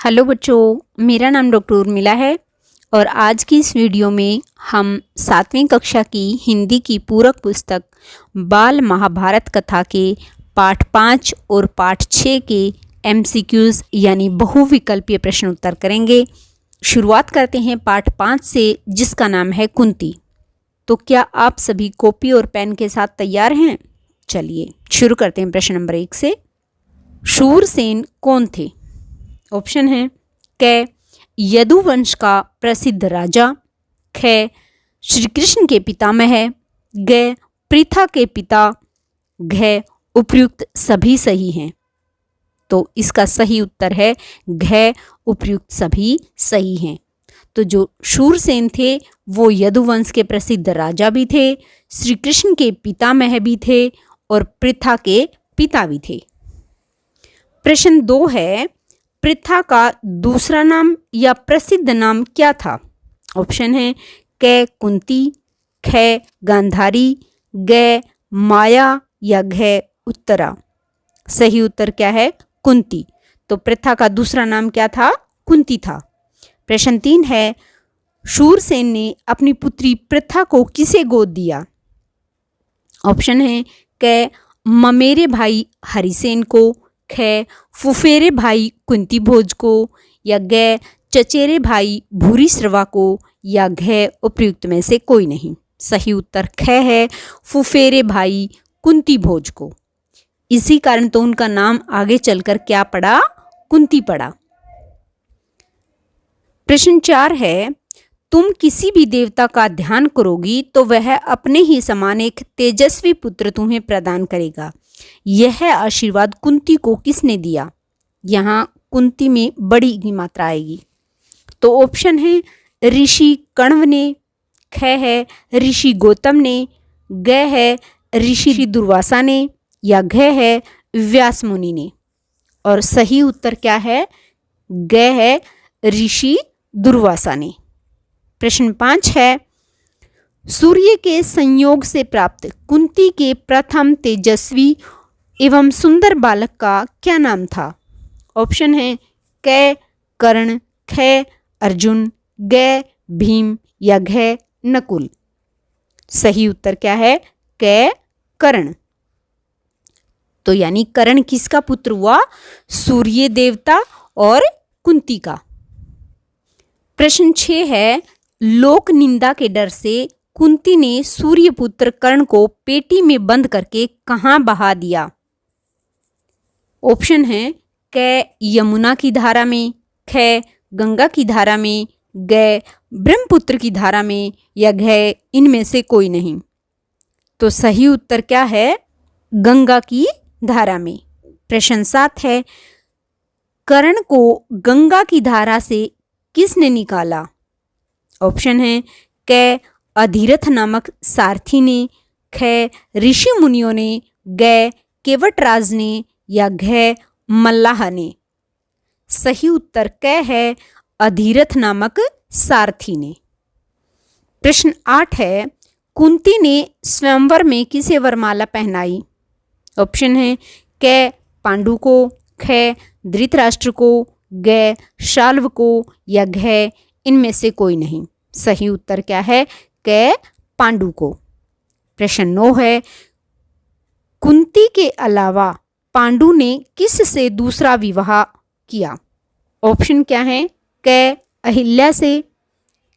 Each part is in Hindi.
हेलो बच्चों, मेरा नाम डॉक्टर उर्मिला है और आज की इस वीडियो में हम 7वीं कक्षा की हिंदी की पूरक पुस्तक बाल महाभारत कथा के पाठ 5 और पाठ 6 के MCQs यानी बहुविकल्पीय प्रश्न उत्तर करेंगे। शुरुआत करते हैं पाठ 5 से, जिसका नाम है कुंती। तो क्या आप सभी कॉपी और पेन के साथ तैयार हैं? चलिए शुरू करते हैं प्रश्न नंबर 1 से। शूरसेन कौन थे? ऑप्शन है क यदुवंश का प्रसिद्ध राजा, ख श्री कृष्ण के पितामह, ग पृथा के पिता, घ उपर्युक्त सभी सही हैं। तो इसका सही उत्तर है घ उपर्युक्त सभी सही हैं। तो जो शूरसेन थे वो यदुवंश के प्रसिद्ध राजा भी थे, श्री कृष्ण के पितामह भी थे और पृथा के पिता भी थे। प्रश्न 2 है, पृथा का दूसरा नाम या प्रसिद्ध नाम क्या था? ऑप्शन है क कुंती, ख गांधारी, ग माया या घ उत्तरा। सही उत्तर क्या है? कुंती। तो पृथा का दूसरा नाम क्या था? कुंती था। प्रश्न 3 है, शूरसेन ने अपनी पुत्री पृथा को किसे गोद दिया? ऑप्शन है क ममेरे भाई हरिसेन को, ख फुफेरे भाई कुंती भोज को, या ग चचेरे भाई भूरिश्रवा को, या घ उपर्युक्त में से कोई नहीं। सही उत्तर ख है, फुफेरे भाई कुंती भोज को। इसी कारण तो उनका नाम आगे चलकर क्या पड़ा? कुंती पड़ा। प्रश्न 4 है, तुम किसी भी देवता का ध्यान करोगी तो वह अपने ही समान एक तेजस्वी पुत्र तुम्हें प्रदान करेगा। यह आशीर्वाद कुंती को किसने दिया? यहाँ कुंती में बड़ी की मात्रा आएगी। तो ऑप्शन है ऋषि कण्व ने, ख है ऋषि गौतम ने, ग है ऋषि दुर्वासा ने, या घ है व्यास मुनि ने। और सही उत्तर क्या है? ग है ऋषि दुर्वासा ने। प्रश्न 5 है, सूर्य के संयोग से प्राप्त कुंती के प्रथम तेजस्वी एवं सुंदर बालक का क्या नाम था? ऑप्शन है क कर्ण, ख अर्जुन, ग भीम, या घ नकुल। सही उत्तर क्या है? क कर्ण। तो यानी कर्ण किसका पुत्र हुआ? सूर्य देवता और कुंती का। प्रश्न 6 है, लोक निंदा के डर से कुंती ने सूर्यपुत्र कर्ण को पेटी में बंद करके कहाँ बहा दिया? ऑप्शन है क यमुना की धारा में, ख गंगा की धारा में, ग ब्रह्मपुत्र की धारा में, या घ इनमें से कोई नहीं। तो सही उत्तर क्या है? गंगा की धारा में। प्रश्न 7 है, कर्ण को गंगा की धारा से किसने निकाला? ऑप्शन है क अधिरथ नामक सारथी ने, ख ऋषि मुनियों ने, ग केवटराज ने, या घ मल्लाह ने। सही उत्तर क है अधिरथ नामक सारथी ने। प्रश्न 8 है, कुंती ने स्वयंवर में किसे वरमाला पहनाई? ऑप्शन है क पांडु को, ख धृतराष्ट्र को, ग शाल्व को, या घ इनमें से कोई नहीं। सही उत्तर क्या है? क पांडु को। प्रश्न 9 है, कुंती के अलावा पांडु ने किस से दूसरा विवाह किया? ऑप्शन क्या है? क अहिल्या से,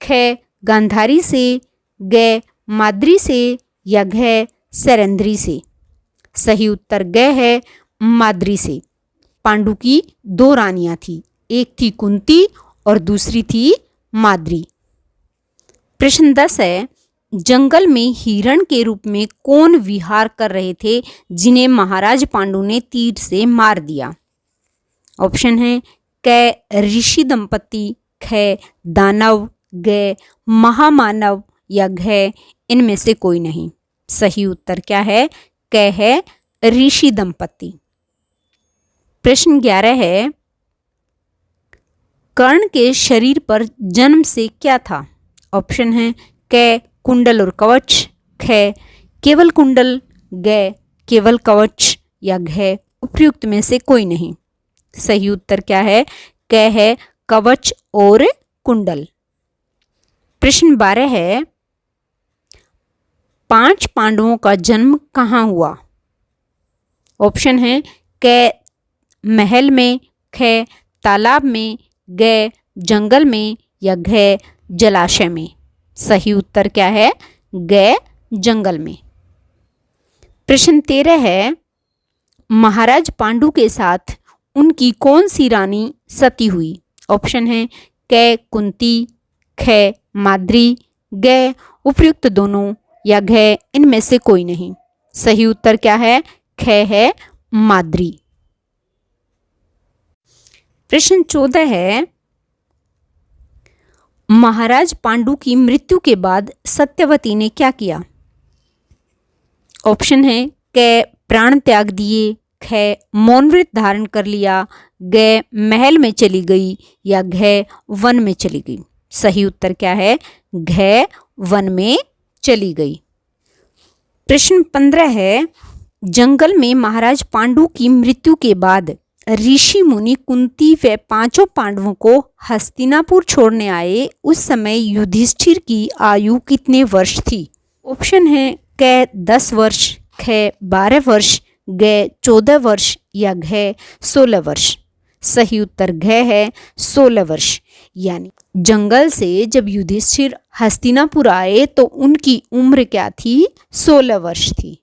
ख गांधारी से, ग माद्री से, या घ सैरंध्री से। सही उत्तर ग है माद्री से। पांडु की 2 रानियां थी, एक थी कुंती और दूसरी थी माद्री। प्रश्न 10 है, जंगल में हिरण के रूप में कौन विहार कर रहे थे जिन्हें महाराज पांडु ने तीर से मार दिया? ऑप्शन है क ऋषि दंपति, ख दानव, ग महामानव, या घ इनमें से कोई नहीं। सही उत्तर क्या है? क है ऋषि दंपति। प्रश्न 11 है, कर्ण के शरीर पर जन्म से क्या था? ऑप्शन है क कुंडल और कवच, ख केवल कुंडल, ग केवल कवच, या घ उपर्युक्त में से कोई नहीं। सही उत्तर क्या है? क है कवच और कुंडल। प्रश्न 12 है, 5 पांडवों का जन्म कहाँ हुआ? ऑप्शन है क महल में, ख तालाब में, ग जंगल में या घ जलाशय में। सही उत्तर क्या है? ग जंगल में। प्रश्न 13 है, महाराज पांडु के साथ उनकी कौन सी रानी सती हुई? ऑप्शन है क कुंती, ख माद्री, ग उपयुक्त दोनों या घ इनमें से कोई नहीं। सही उत्तर क्या है? ख है माद्री। प्रश्न 14 है, महाराज पांडु की मृत्यु के बाद सत्यवती ने क्या किया? ऑप्शन है क प्राण त्याग दिए, ख मौन व्रत धारण कर लिया, ग महल में चली गई या घ वन में चली गई। सही उत्तर क्या है? घ वन में चली गई। प्रश्न 15 है, जंगल में महाराज पांडु की मृत्यु के बाद ऋषि मुनि कुंती व 5 पांडवों को हस्तिनापुर छोड़ने आए। उस समय युधिष्ठिर की आयु कितने वर्ष थी? ऑप्शन है क 10 वर्ष, ख 12 वर्ष, ग 14 वर्ष या घ 16 वर्ष। सही उत्तर घ है 16 वर्ष। यानी जंगल से जब युधिष्ठिर हस्तिनापुर आए तो उनकी उम्र क्या थी? 16 वर्ष थी।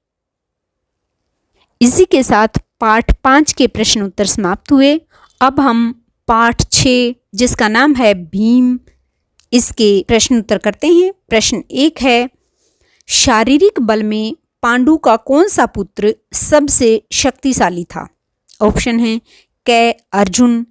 इसी के साथ पाठ 5 के प्रश्न उत्तर समाप्त हुए। अब हम पाठ 6 जिसका नाम है भीम, इसके प्रश्न उत्तर करते हैं। प्रश्न 1 है, शारीरिक बल में पांडु का कौन सा पुत्र सबसे शक्तिशाली था? ऑप्शन है क अर्जुन,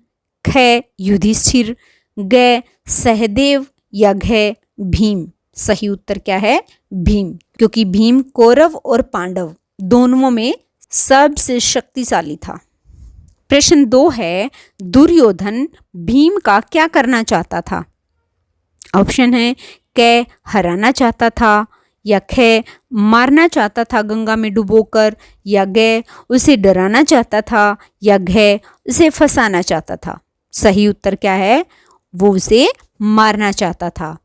ख युधिष्ठिर, ग सहदेव या घ भीम। सही उत्तर क्या है? भीम, क्योंकि भीम कौरव और पांडव दोनों में सबसे शक्तिशाली था। प्रश्न 2 है, दुर्योधन भीम का क्या करना चाहता था? ऑप्शन है क हराना चाहता था या ख मारना चाहता था गंगा में डुबोकर या ग उसे डराना चाहता था या घ उसे फंसाना चाहता था। सही उत्तर क्या है? वो उसे मारना चाहता था।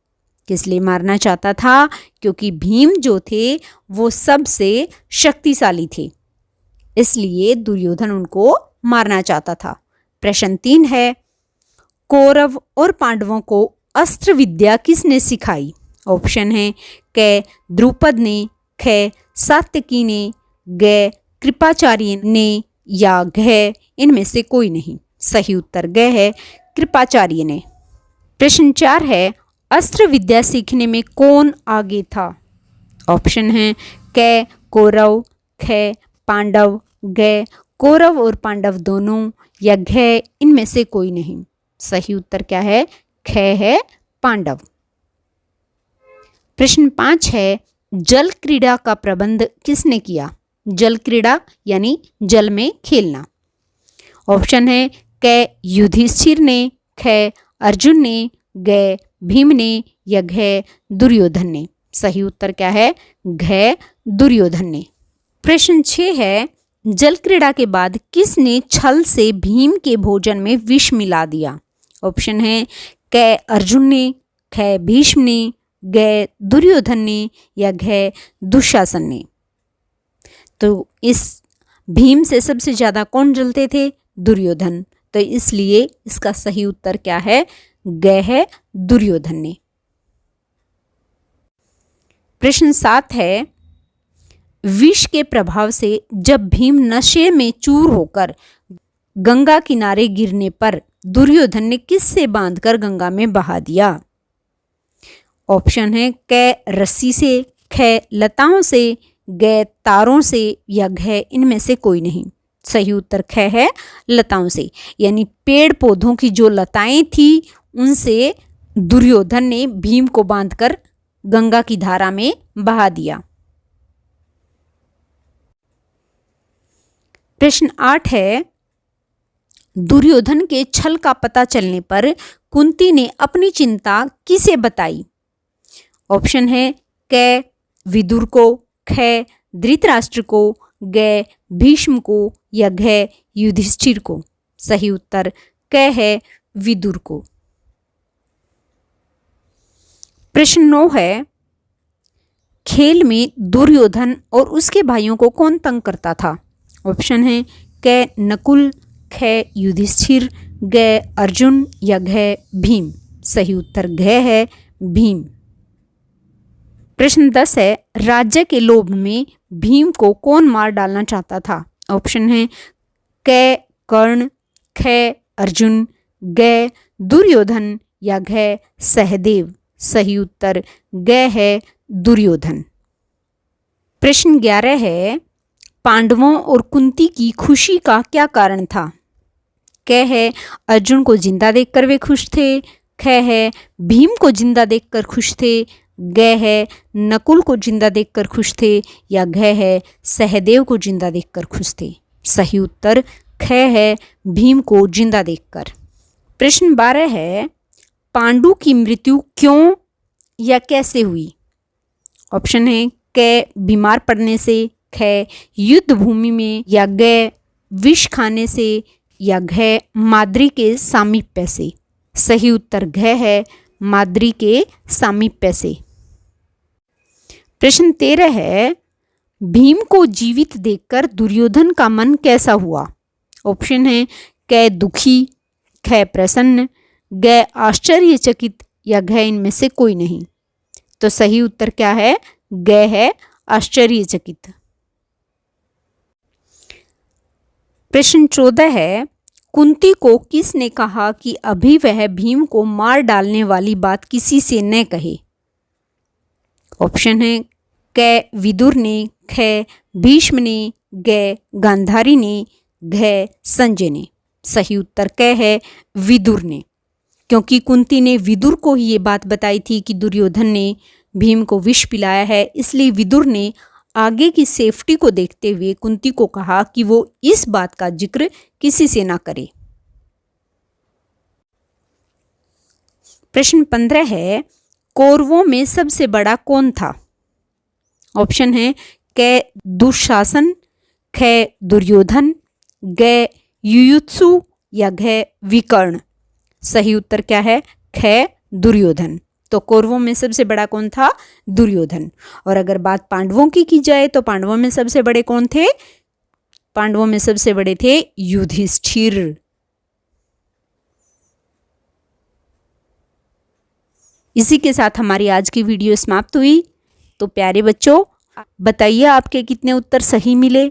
किस लिए मारना चाहता था? क्योंकि भीम जो थे वो सबसे शक्तिशाली थे, इसलिए दुर्योधन उनको मारना चाहता था। प्रश्न 3 है, कौरव और पांडवों को अस्त्र विद्या किसने सिखाई? ऑप्शन है क द्रुपद ने, ख सात्यकी ने, ग कृपाचार्य ने या घ इनमें से कोई नहीं। सही उत्तर ग है कृपाचार्य ने। प्रश्न 4 है, अस्त्र विद्या सीखने में कौन आगे था? ऑप्शन है क कौरव, ख पांडव, ग कौरव और पांडव दोनों या घ इनमें से कोई नहीं। सही उत्तर क्या है? ख है पांडव। प्रश्न 5 है, जल क्रीड़ा का प्रबंध किसने किया? जल क्रीड़ा यानी जल में खेलना। ऑप्शन है क युधिष्ठिर ने, ख अर्जुन ने, ग भीम ने या घ दुर्योधन ने। सही उत्तर क्या है? घ दुर्योधन ने। प्रश्न 6 है, जल क्रीड़ा के बाद किसने छल से भीम के भोजन में विष मिला दिया? ऑप्शन है क अर्जुन ने, ख भीष्म ने, ग दुर्योधन ने या घ दुशासन ने। तो इस भीम से सबसे ज्यादा कौन जलते थे? दुर्योधन। तो इसलिए इसका सही उत्तर क्या है? ग है दुर्योधन ने। प्रश्न 7 है, विष के प्रभाव से जब भीम नशे में चूर होकर गंगा किनारे गिरने पर दुर्योधन ने किससे बांधकर गंगा में बहा दिया? ऑप्शन है क रस्सी से, ख लताओं से, ग तारों से या घ इनमें से कोई नहीं। सही उत्तर ख है लताओं से, यानी पेड़ पौधों की जो लताएं थी उनसे दुर्योधन ने भीम को बांधकर गंगा की धारा में बहा दिया। प्रश्न 8 है, दुर्योधन के छल का पता चलने पर कुंती ने अपनी चिंता किसे बताई? ऑप्शन है क विदुर को, ख धृतराष्ट्र को, ग भीष्म को या घ युधिष्ठिर को। सही उत्तर क है विदुर को। प्रश्न 9 है, खेल में दुर्योधन और उसके भाइयों को कौन तंग करता था? ऑप्शन है क नकुल, ख युधिष्ठिर, ग अर्जुन या घ भीम। सही उत्तर घ है भीम। प्रश्न 10 है, राज्य के लोभ में भीम को कौन मार डालना चाहता था? ऑप्शन है क कर्ण, ख अर्जुन, ग दुर्योधन या घ सहदेव। सही उत्तर ग है दुर्योधन। प्रश्न 11 है, पांडवों और कुंती की खुशी का क्या कारण था? क है अर्जुन को जिंदा देखकर वे खुश थे, ख है भीम को जिंदा देखकर खुश थे, ग है नकुल को जिंदा देखकर खुश थे या घ है सहदेव को जिंदा देखकर खुश थे। सही उत्तर ख है भीम को जिंदा देखकर। प्रश्न 12 है, पांडु की मृत्यु क्यों या कैसे हुई? ऑप्शन है क बीमार पड़ने से, ख युद्ध भूमि में या ग विष खाने से या घ माद्री के सामीप्य से। सही उत्तर घ है माद्री के सामीप्य से। प्रश्न 13 है, भीम को जीवित देखकर दुर्योधन का मन कैसा हुआ? ऑप्शन है क दुखी, ख प्रसन्न, ग आश्चर्यचकित या घ इनमें से कोई नहीं। तो सही उत्तर क्या है? ग है आश्चर्यचकित। प्रश्न 14 है, कुंती को किसने कहा कि अभी वह भीम को मार डालने वाली बात किसी से न कहे? ऑप्शन है क विदुर ने, ख भीष्म ने, ग गांधारी ने, घ संजय ने। सही उत्तर क है विदुर ने, क्योंकि कुंती ने विदुर को ही ये बात बताई थी कि दुर्योधन ने भीम को विष पिलाया है, इसलिए विदुर ने आगे की सेफ्टी को देखते हुए कुंती को कहा कि वो इस बात का जिक्र किसी से ना करे। प्रश्न 15 है, कौरवों में सबसे बड़ा कौन था? ऑप्शन है क दुशासन, ख दुर्योधन, ग युयुत्सु या घ विकर्ण। सही उत्तर क्या है? ख दुर्योधन। तो कौरवों में सबसे बड़ा कौन था? दुर्योधन। और अगर बात पांडवों की जाए तो पांडवों में सबसे बड़े कौन थे? पांडवों में सबसे बड़े थे युधिष्ठिर। इसी के साथ हमारी आज की वीडियो समाप्त हुई। तो प्यारे बच्चों, बताइए आपके कितने उत्तर सही मिले।